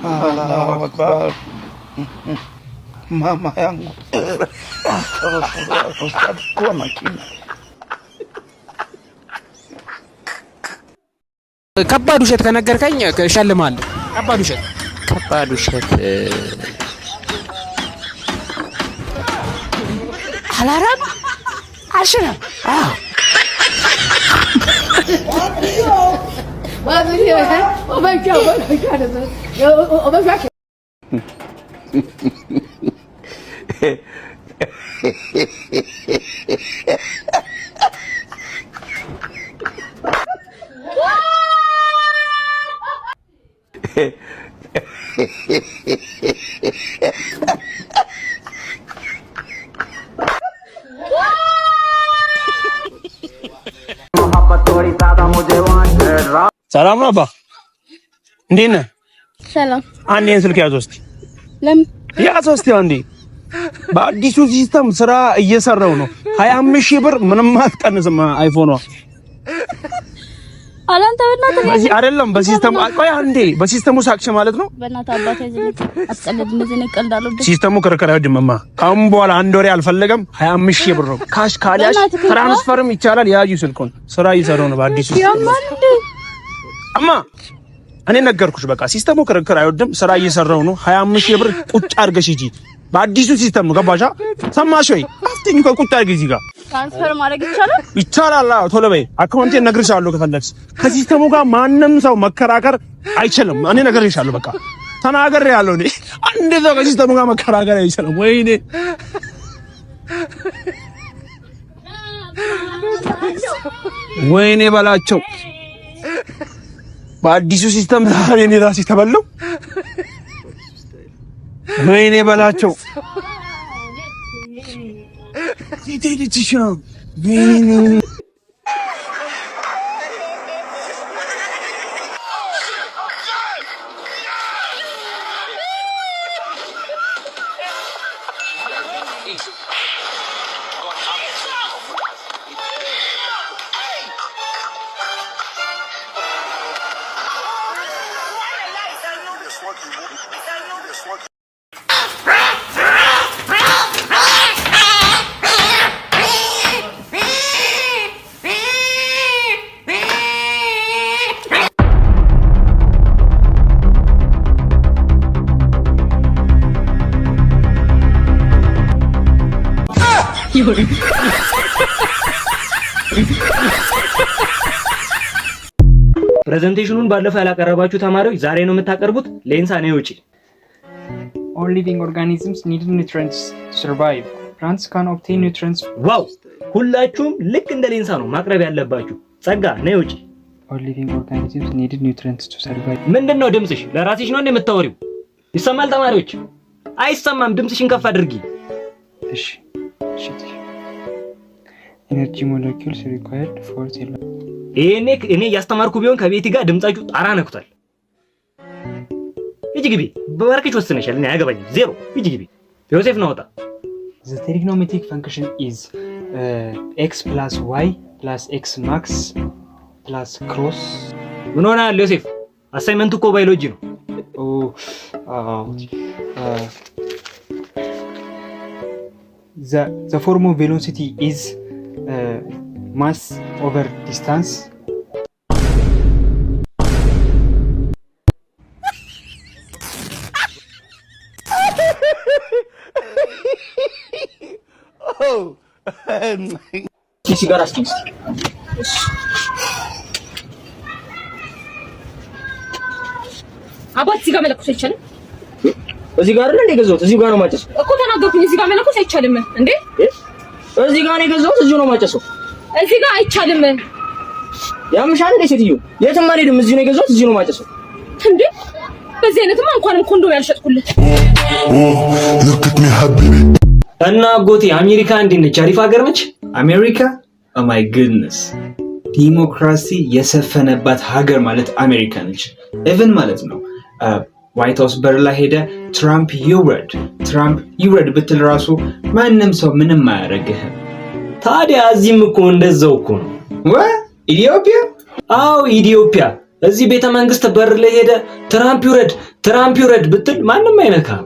Allahu Akbar. Mama yangu. Kwa makini. ከባድ ውሸት ከነገርከኝ እሸልምሃለሁ። ከባድ ውሸት አላረም አልሽነም። ሰላም ነው አባ፣ እንዴት ነህ? ሰላም። አንዴ ስልክ ያዝ እስቲ። ለምን ያዝ እስቲ አንዴ። በአዲሱ ሲስተም ስራ እየሰራው ነው። 25,000 ብር ምንም አትቀንስም። አይፎኗ አላንተ በእናትህ በዚህ አይደለም በሲስተሙ ቆይ አንዴ በሲስተሙ ሳክሽ ማለት ነው። በእናትህ አባቴ አስቀልድ እንደዚህ ነው ቀልዳለሁ። ሲስተሙ ከረከራ አይደምማ። ካሁን በኋላ አንድ ወሬ አልፈለገም። 25,000 ብር ነው ካሽ ካሊያሽ ትራንስፈርም ይቻላል። ያዩ ስልኩን ስራ እየሰራው ነው በአዲሱ አማ እኔ ነገርኩሽ። በቃ ሲስተሙ ክርክር አይወድም። ስራ እየሰራው ነው። 25,000 ብር ቁጭ አድርገሽ ሂጂ። በአዲሱ ሲስተም ነው ገባሻ? ሰማሽ ወይ? አፍጥኝ ቁጭ አድርገሽ እዚህ ጋር ትራንስፈር ማድረግ ይቻላል። ይቻላል። አዎ ቶሎ በይ። አካውንቴን እነግርሻለሁ ከፈለግሽ። ከሲስተሙ ጋር ማንም ሰው መከራከር አይችልም። እኔ እነግርሻለሁ። በቃ ተናግሬያለሁ። እኔ አንድ ሰው ከሲስተሙ ጋር መከራከር አይችልም። ወይኔ ወይኔ በላቸው። በአዲሱ ሲስተም ዛሬ እኔ ራሴ ተበላው። ወይኔ በላቸው። ፕሬዘንቴሽኑን ባለፈው ያላቀረባችሁ ተማሪዎች ዛሬ ነው የምታቀርቡት። ሌንሳ ነው ውጪ። All living organisms need nutrients to survive. Plants can obtain nutrients. ዋው! ሁላችሁም ልክ እንደ ሌንሳ ነው ማቅረብ ያለባችሁ። ጸጋ ነው ውጪ። All living organisms need nutrients to survive. ምንድነው ድምጽሽ? ለራስሽ ነው እንደምታወሪው? ይሰማል ተማሪዎች? አይሰማም። ድምጽሽን ከፍ አድርጊ። እሺ። Energy molecules required for cell. እኔ ያስተማርኩ ቢሆን ከቤት ጋር ድምጻችሁ ጣራ ነክቷል። ሂጂ ግቢ። በማርኬት ወስነሻል። እኔ አያገባኝም። ዜሮ። ሂጂ ግቢ። ዮሴፍ ነው ወጣ። The trigonometric function is x plus y plus x max plus cross. ምን ሆነሃል ዮሴፍ? አሳይመንቱ እኮ ባዮሎጂ ነው። The form of velocity is mass over distance. Oh. ሲጋራ እስኪ አባት እዚህ ጋር መለኮስ አይቻልም። እዚህ ጋር አይደል የገዛሁት? እዚህ ጋር ነው ማጨስ እኮ ተናገርኩኝ። እዚህ ጋር መለኮስ አይቻልም እንዴ? እዚህ ጋር ነው የገዛሁት። እዚህ ነው ማጨሰው። እዚህ ጋር አይቻልም። ያምሻል እንደ ሴትዮ የትም አልሄድም። እዚህ ነው የገዛሁት። እዚህ ነው ማጨሰው እንዴ? በዚህ አይነትማ እንኳንም ኮንዶም ያልሸጥኩልህ። look at me habibi እና አጎቴ አሜሪካ እንዴት ነች? አሪፍ ሀገር ነች አሜሪካ። ኦ ማይ ጉድነስ ዲሞክራሲ የሰፈነባት ሀገር ማለት አሜሪካ ነች። ኢቭን ማለት ነው ዋይት ሃውስ በር ላይ ሄደ ትራምፕ ይውረድ ብትል ራሱ ማንም ሰው ምንም አያደርግህም። ታዲያ እዚህም እኮ እንደዛው እኮ ነው። ኢትዮጵያ? አዎ ኢትዮጵያ። እዚህ ቤተ መንግስት በር ላይ ሄደ ትራምፕ ይውረድ ብትል ማንም አይነካም።